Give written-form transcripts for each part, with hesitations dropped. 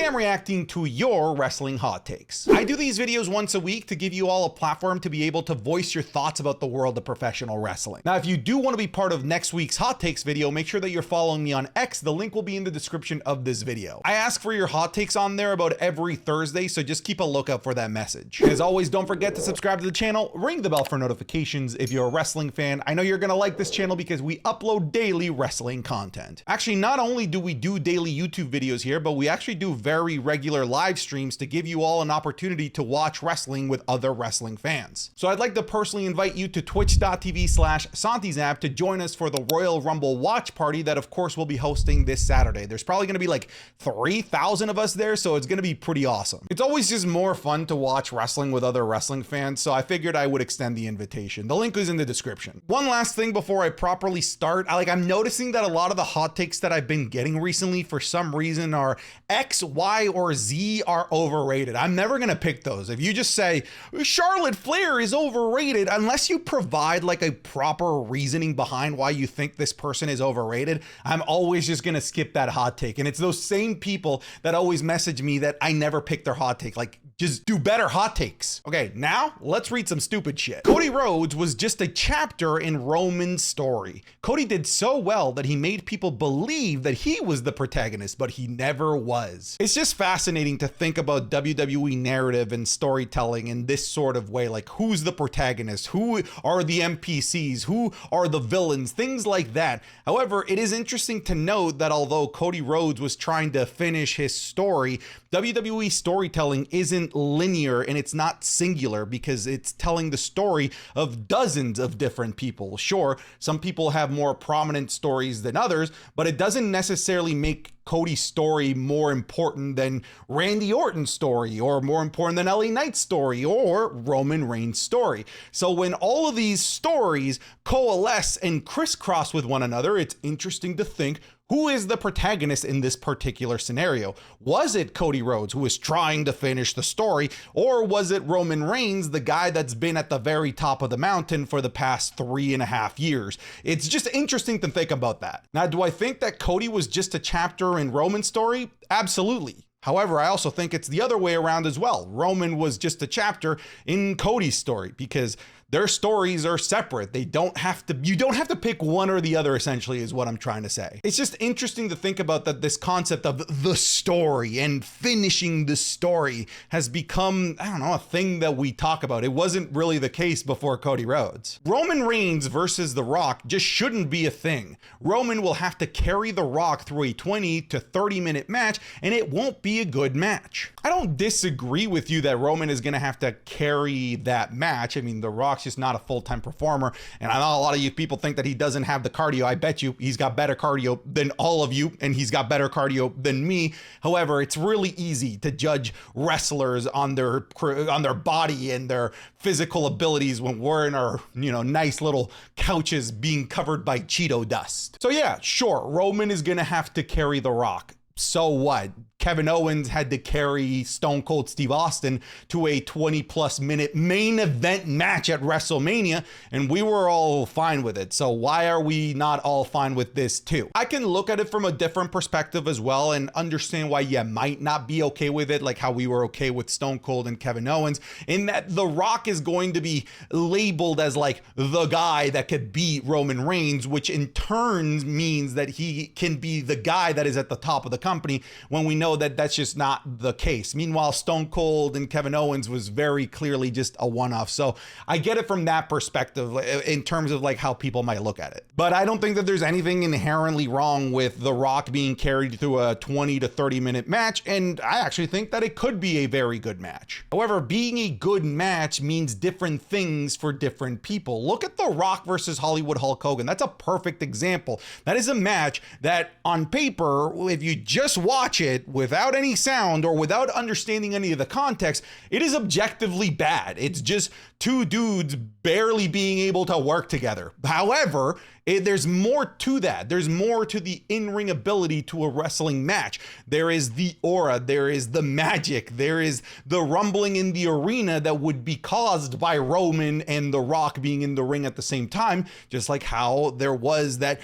Today I'm reacting to your wrestling hot takes. I do these videos once a week to give you all a platform to be able to voice your thoughts about the world of professional wrestling. Now, if you do want to be part of next week's hot takes video, make sure that you're following me on X. The link will be in the description of this video. I ask for your hot takes on there about every Thursday, so just keep a lookout for that message. As always, don't forget to subscribe to the channel, ring the bell for notifications if you're a wrestling fan. I know you're gonna like this channel because we upload daily wrestling content. Actually, not only do we do daily YouTube videos here, but we actually do very regular live streams to give you all an opportunity to watch wrestling with other wrestling fans. So I'd like to personally invite you to twitch.tv/SantiZap to join us for the Royal Rumble watch party that of course we'll be hosting this Saturday. There's probably gonna be like 3,000 of us there, so it's gonna be pretty awesome. It's always just more fun to watch wrestling with other wrestling fans, so I figured I would extend the invitation. The link is in the description. One last thing before I properly start, I'm noticing that a lot of the hot takes that I've been getting recently for some reason are X, Y, or Z are overrated. I'm never gonna pick those. If you just say Charlotte Flair is overrated, unless you provide like a proper reasoning behind why you think this person is overrated, I'm always just gonna skip that hot take. And it's those same people that always message me that I never pick their hot take. Like, just do better hot takes. Okay, now let's read some stupid shit. Cody Rhodes was just a chapter in Roman's story. Cody did so well that he made people believe that he was the protagonist, but he never was. It's just fascinating to think about WWE narrative and storytelling in this sort of way. Like, who's the protagonist? Who are the NPCs? Who are the villains? Things like that. However, it is interesting to note that although Cody Rhodes was trying to finish his story, WWE storytelling isn't linear and it's not singular because it's telling the story of dozens of different people. Sure, some people have more prominent stories than others, but it doesn't necessarily make Cody's story more important than Randy Orton's story, or more important than LA Knight's story, or Roman Reigns' story. So when all of these stories coalesce and crisscross with one another, it's interesting to think, who is the protagonist in this particular scenario? Was it Cody Rhodes, who was trying to finish the story, or was it Roman Reigns, the guy that's been at the very top of the mountain for the past 3.5 years? It's just interesting to think about that. Now, do I think that Cody was just a chapter in Roman's story? Absolutely. However, I also think it's the other way around as well. Roman was just a chapter in Cody's story because their stories are separate. You don't have to pick one or the other, essentially, is what I'm trying to say. It's just interesting to think about that this concept of the story and finishing the story has become, I don't know, a thing that we talk about. It wasn't really the case before Cody Rhodes. Roman Reigns versus The Rock just shouldn't be a thing. Roman will have to carry The Rock through a 20 to 30 minute match, and it won't be a good match. I don't disagree with you that Roman is gonna have to carry that match. I mean, The Rock's just not a full-time performer, and I know a lot of you people think that he doesn't have the cardio. I bet you he's got better cardio than all of you, and he's got better cardio than me. However, it's really easy to judge wrestlers on their body and their physical abilities when we're in our, nice little couches being covered by Cheeto dust. So yeah, sure, Roman is gonna have to carry The Rock. So what? Kevin Owens had to carry Stone Cold Steve Austin to a 20+ minute main event match at WrestleMania, and we were all fine with it. So why are we not all fine with this too? I can look at it from a different perspective as well and understand why you might not be okay with it, like how we were okay with Stone Cold and Kevin Owens, in that The Rock is going to be labeled as like the guy that could beat Roman Reigns, which in turn means that he can be the guy that is at the top of the company, when we know that that's just not the case. Meanwhile, Stone Cold and Kevin Owens was very clearly just a one-off. So I get it from that perspective in terms of like how people might look at it. But I don't think that there's anything inherently wrong with The Rock being carried through a 20 to 30 minute match. And I actually think that it could be a very good match. However, being a good match means different things for different people. Look at The Rock versus Hollywood Hulk Hogan. That's a perfect example. That is a match that on paper, if you just watch it without any sound or without understanding any of the context, it is objectively bad. It's just two dudes barely being able to work together. However, There's more to that. There's more to the in-ring ability to a wrestling match. There is the aura, there is the magic, there is the rumbling in the arena that would be caused by Roman and The Rock being in the ring at the same time, just like how there was that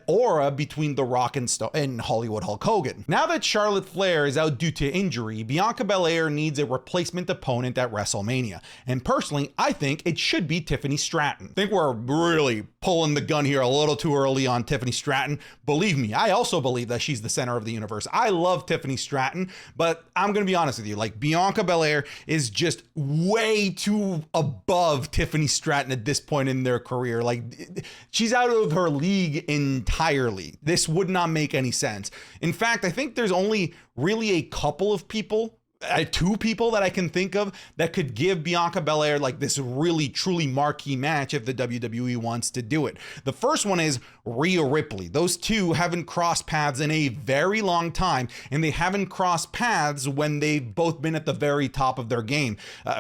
aura between The Rock and Hollywood Hulk Hogan. Now that Charlotte Flair is out due to injury, Bianca Belair needs a replacement opponent at WrestleMania. And personally, I think it should be Tiffany Stratton. I think we're really pulling the gun here a little too early on Tiffany Stratton. Believe me, I also believe that she's the center of the universe. I love Tiffany Stratton, but I'm going to be honest with you. Like, Bianca Belair is just way too above Tiffany Stratton at this point in their career. Like, she's out of her league entirely. This would not make any sense. In fact, I think there's only really a couple of people, two people that I can think of that could give Bianca Belair like this really truly marquee match if the WWE wants to do it. The first one is Rhea Ripley. Those two haven't crossed paths in a very long time, and they haven't crossed paths when they've both been at the very top of their game.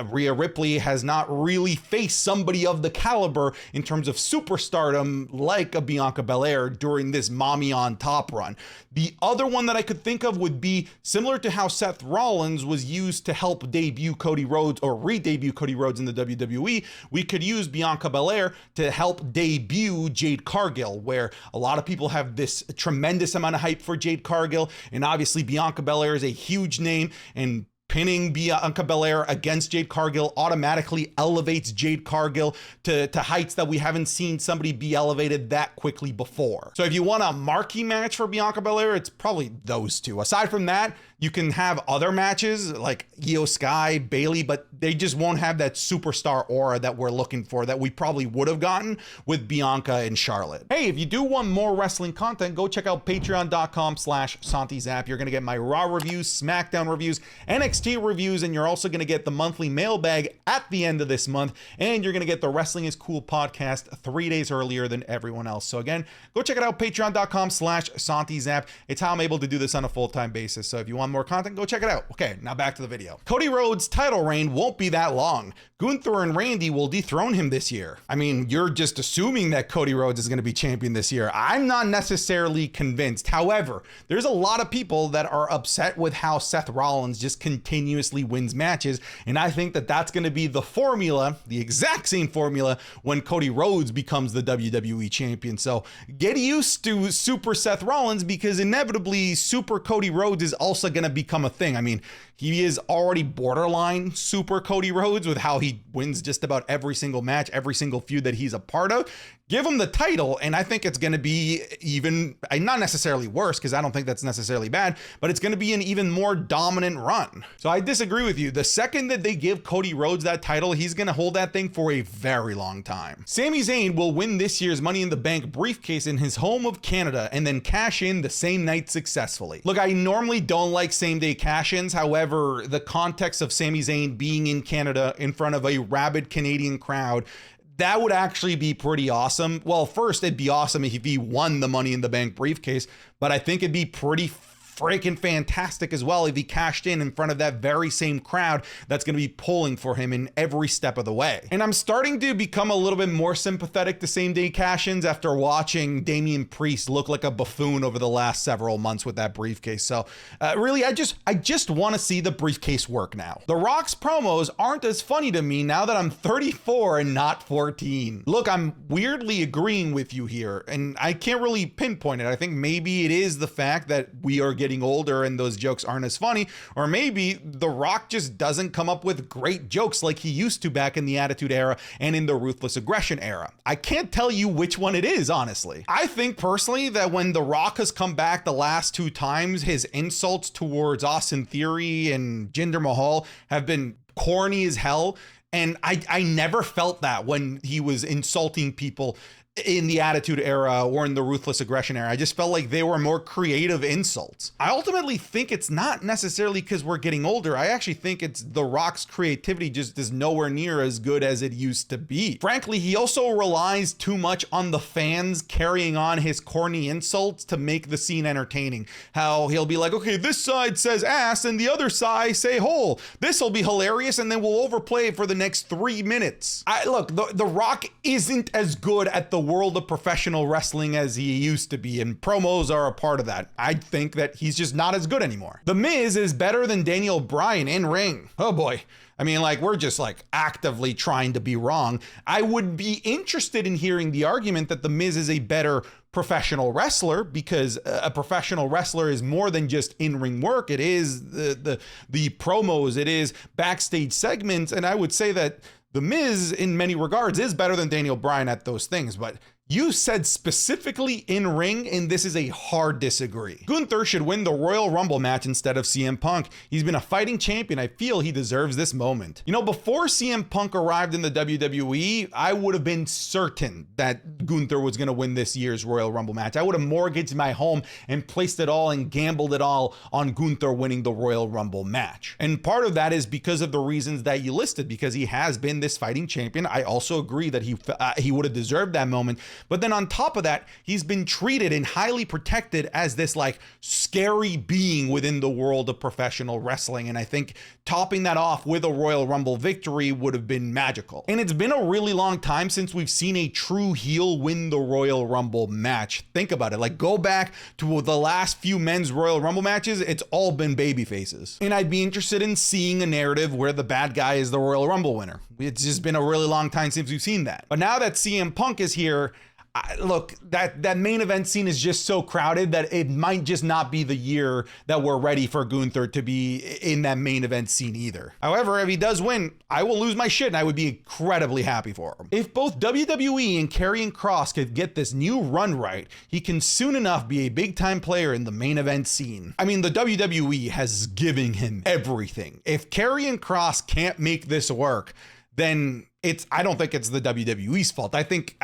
Rhea Ripley has not really faced somebody of the caliber in terms of superstardom like a Bianca Belair during this mommy on top run. The other one that I could think of would be similar to how Seth Rollins was used to help debut Cody Rhodes or re-debut Cody Rhodes in the WWE. We could use Bianca Belair to help debut Jade Cargill, where a lot of people have this tremendous amount of hype for Jade Cargill, and obviously Bianca Belair is a huge name, and pinning Bianca Belair against Jade Cargill automatically elevates Jade Cargill to heights that we haven't seen somebody be elevated that quickly before. So if you want a marquee match for Bianca Belair, it's probably those two. Aside from that, you can have other matches like Io Sky, Bayley, but they just won't have that superstar aura that we're looking for that we probably would have gotten with Bianca and Charlotte. Hey, if you do want more wrestling content, go check out patreon.com/SantiZap. You're going to get my Raw reviews, SmackDown reviews, NXT reviews, and you're also going to get the monthly mailbag at the end of this month, and you're going to get the Wrestling is Cool podcast 3 days earlier than everyone else. So again, go check it out, patreon.com/SantiZap. It's how I'm able to do this on a full-time basis. So if you want more content, go check it out. Okay, now back to the video. Cody Rhodes' title reign won't be that long. Gunther and Randy will dethrone him this year. I mean, you're just assuming that Cody Rhodes is going to be champion this year. I'm not necessarily convinced. However, there's a lot of people that are upset with how Seth Rollins just continuously wins matches, and I think that that's going to be the formula, the exact same formula, when Cody Rhodes becomes the WWE champion. So get used to Super Seth Rollins, because inevitably Super Cody Rhodes is also going to become a thing. I mean, he is already borderline Super Cody Rhodes with how he wins just about every single match, every single feud that he's a part of. Give him the title, and I think it's going to be even, not necessarily worse, because I don't think that's necessarily bad, but it's going to be an even more dominant run. So I disagree with you. The second that they give Cody Rhodes that title, he's going to hold that thing for a very long time. Sami Zayn will win this year's Money in the Bank briefcase in his home of Canada and then cash in the same night successfully. Look, I normally don't like same-day cash-ins. However, the context of Sami Zayn being in Canada in front of a rabid Canadian crowd, that would actually be pretty awesome. Well, first, it'd be awesome if he won the Money in the Bank briefcase, but I think it'd be pretty freaking fantastic as well if he cashed in front of that very same crowd that's going to be pulling for him in every step of the way. And I'm starting to become a little bit more sympathetic to same-day cash-ins after watching Damian Priest look like a buffoon over the last several months with that briefcase. So really, I just want to see the briefcase work now. The Rock's promos aren't as funny to me now that I'm 34 and not 14. Look, I'm weirdly agreeing with you here, and I can't really pinpoint it. I think maybe it is the fact that we are getting older and those jokes aren't as funny, or maybe The Rock just doesn't come up with great jokes like he used to back in the Attitude Era and in the Ruthless Aggression era. I can't tell you which one it is, honestly. I think personally that when The Rock has come back the last two times, his insults towards Austin Theory and Jinder Mahal have been corny as hell, and I never felt that when he was insulting people in the Attitude Era or in the Ruthless Aggression era. I just felt like they were more creative insults. I ultimately think it's not necessarily because we're getting older. I actually think it's The Rock's creativity just is nowhere near as good as it used to be. Frankly, he also relies too much on the fans carrying on his corny insults to make the scene entertaining. How he'll be like, okay, this side says ass and the other side say hole. This will be hilarious, and then we'll overplay it for the next 3 minutes. Look, the Rock isn't as good at the world of professional wrestling as he used to be, and promos are a part of that. I think that he's just not as good anymore. The Miz is better than Daniel Bryan in ring. Oh boy. I mean, like, we're just like actively trying to be wrong. I would be interested in hearing the argument that The Miz is a better professional wrestler, because a professional wrestler is more than just in-ring work. It is the promos, it is backstage segments, and I would say that The Miz, in many regards, is better than Daniel Bryan at those things, but you said specifically in ring, and this is a hard disagree. Gunther should win the Royal Rumble match instead of CM Punk. He's been a fighting champion. I feel he deserves this moment. You know, before CM Punk arrived in the WWE, I would have been certain that Gunther was going to win this year's Royal Rumble match. I would have mortgaged my home and placed it all and gambled it all on Gunther winning the Royal Rumble match. And part of that is because of the reasons that you listed, because he has been this fighting champion. I also agree that he would have deserved that moment. But then on top of that, he's been treated and highly protected as this like scary being within the world of professional wrestling. And I think topping that off with a Royal Rumble victory would have been magical. And it's been a really long time since we've seen a true heel win the Royal Rumble match. Think about it. Like, go back to the last few men's Royal Rumble matches. It's all been baby faces. And I'd be interested in seeing a narrative where the bad guy is the Royal Rumble winner. It's just been a really long time since we've seen that. But now that CM Punk is here, look, that main event scene is just so crowded that it might just not be the year that we're ready for Gunther to be in that main event scene either. However, if he does win, I will lose my shit and I would be incredibly happy for him. If both WWE and Karrion Kross could get this new run right, he can soon enough be a big time player in the main event scene. I mean, the WWE has given him everything. If Karrion Kross can't make this work, then I don't think it's the WWE's fault. I think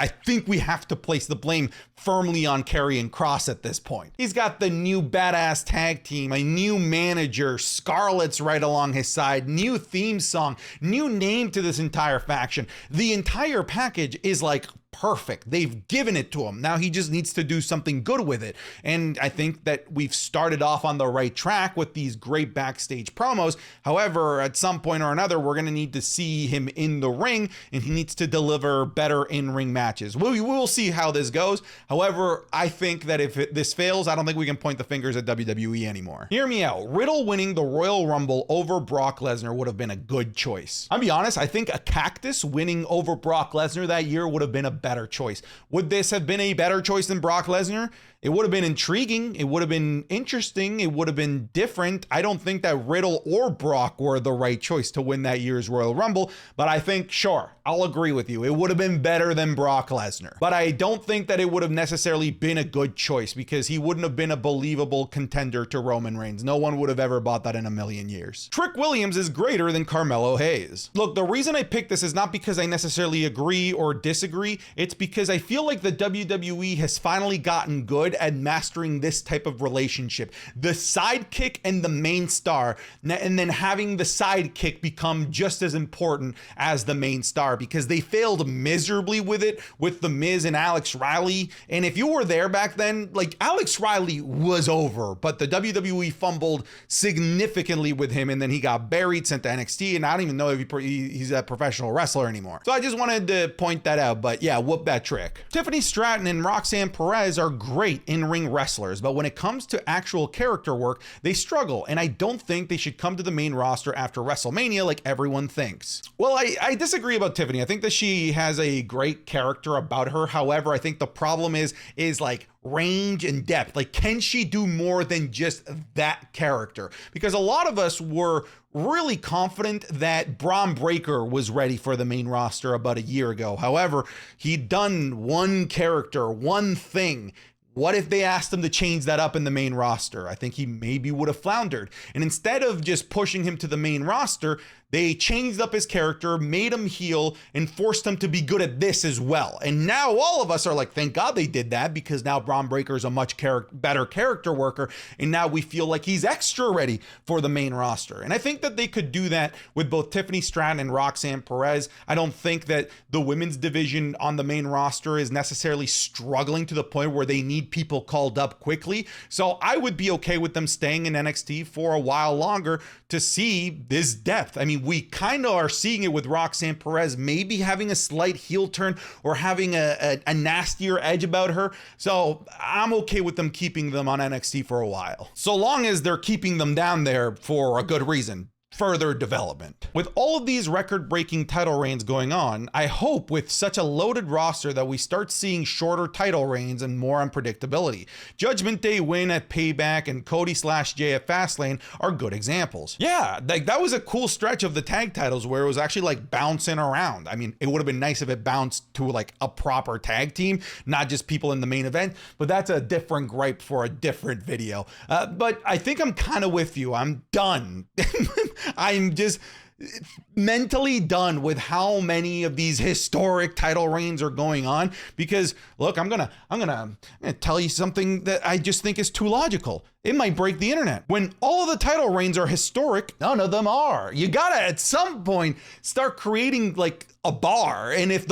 we have to place the blame firmly on Karrion Kross at this point. He's got the new badass tag team, a new manager, Scarlett's right along his side, new theme song, new name to this entire faction. The entire package is like perfect. They've given it to him. Now he just needs to do something good with it. And I think that we've started off on the right track with these great backstage promos. However, at some point or another, we're going to need to see him in the ring, and he needs to deliver better in-ring matches. We will see how this goes. However, I think that if this fails, I don't think we can point the fingers at WWE anymore. Hear me out. Riddle winning the Royal Rumble over Brock Lesnar would have been a good choice. I'll be honest, I think a cactus winning over Brock Lesnar that year would have been a better choice. Would this have been a better choice than Brock Lesnar? It would have been intriguing. It would have been interesting. It would have been different. I don't think that Riddle or Brock were the right choice to win that year's Royal Rumble, but I think, sure, I'll agree with you. It would have been better than Brock Lesnar, but I don't think that it would have necessarily been a good choice because he wouldn't have been a believable contender to Roman Reigns. No one would have ever bought that in a million years. Trick Williams is greater than Carmelo Hayes. Look, the reason I picked this is not because I necessarily agree or disagree. It's because I feel like the WWE has finally gotten good at mastering this type of relationship. The sidekick and the main star, and then having the sidekick become just as important as the main star, because they failed miserably with it with The Miz and Alex Riley. And if you were there back then, like, Alex Riley was over, but the WWE fumbled significantly with him, and then he got buried, sent to NXT, and I don't even know if he's a professional wrestler anymore. So I just wanted to point that out, but yeah, whoop that trick. Tiffany Stratton and Roxanne Perez are great in-ring wrestlers, but when it comes to actual character work, they struggle, and I don't think they should come to the main roster after WrestleMania like everyone thinks. Well, I disagree about Tiffany. I think that she has a great character about her. However, I think the problem is like range and depth. Like, can she do more than just that character? Because a lot of us were really confident that Braun Breaker was ready for the main roster about a year ago. However, he'd done one character, one thing. What if they asked him to change that up in the main roster? I think he maybe would have floundered. And instead of just pushing him to the main roster, they changed up his character, made him heel, and forced him to be good at this as well. And now all of us are like, thank God they did that, because now Braun Breaker is a much better character worker, and now we feel like he's extra ready for the main roster. And I think that they could do that with both Tiffany Stratton and Roxanne Perez. I don't think that the women's division on the main roster is necessarily struggling to the point where they need people called up quickly. So I would be okay with them staying in NXT for a while longer to see this depth. I mean, we kind of are seeing it with Roxanne Perez, maybe having a slight heel turn or having a nastier edge about her. So I'm okay with them keeping them on NXT for a while, so long as they're keeping them down there for a good reason. Further development. With all of these record-breaking title reigns going on, I hope with such a loaded roster that we start seeing shorter title reigns and more unpredictability. Judgment Day win at Payback and Cody/Jay at Fastlane are good examples. Yeah, like that was a cool stretch of the tag titles where it was actually like bouncing around. I mean, it would have been nice if it bounced to like a proper tag team, not just people in the main event, but that's a different gripe for a different video. But I think I'm kind of with you. I'm done. I'm just mentally done with how many of these historic title reigns are going on, because look, I'm gonna tell you something that I just think is too logical. It might break the internet. When all of the title reigns are historic, none of them are. You gotta at some point start creating like a bar, and if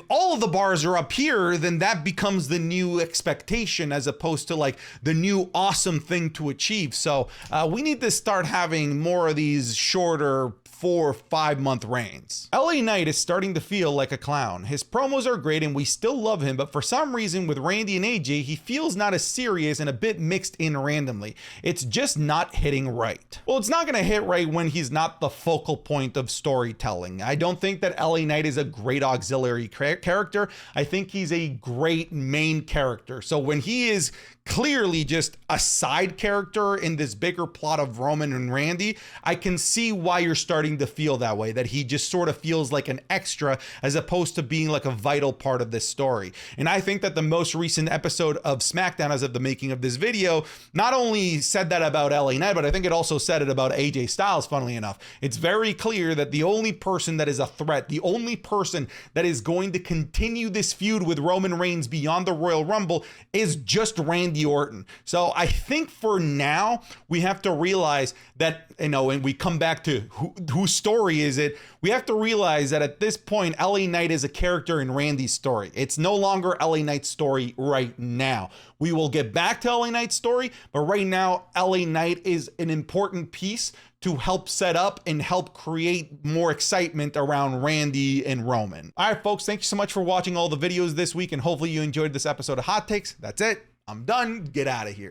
all of the bars are up here, then that becomes the new expectation as opposed to like the new awesome thing to achieve. So we need to start having more of these shorter 4 or 5 month reigns. LA Knight is starting to feel like a clown. His promos are great and we still love him, but for some reason with Randy and AJ, he feels not as serious and a bit mixed in randomly. It's just not hitting right. Well, it's not gonna hit right when he's not the focal point of storytelling. I don't think that LA Knight is a great auxiliary character. I think he's a great main character. So when he is clearly just a side character in this bigger plot of Roman and Randy, I can see why you're starting to feel that way, that he just sort of feels like an extra as opposed to being like a vital part of this story. And I think that the most recent episode of SmackDown as of the making of this video not only said that about LA Knight, but I think it also said it about AJ Styles, funnily enough. It's very clear that the only person that is a threat, the only person that is going to continue this feud with Roman Reigns beyond the Royal Rumble is just Randy Orton. So I think for now we have to realize that, you know, and we come back to whose story is it, we have to realize that at this point LA Knight is a character in Randy's story. It's no longer LA Knight's story right now. We will get back to LA Knight's story, but right now LA Knight is an important piece to help set up and help create more excitement around Randy and Roman. All right, folks, thank you so much for watching all the videos this week, and hopefully you enjoyed this episode of Hot Takes. That's it. I'm done. Get out of here.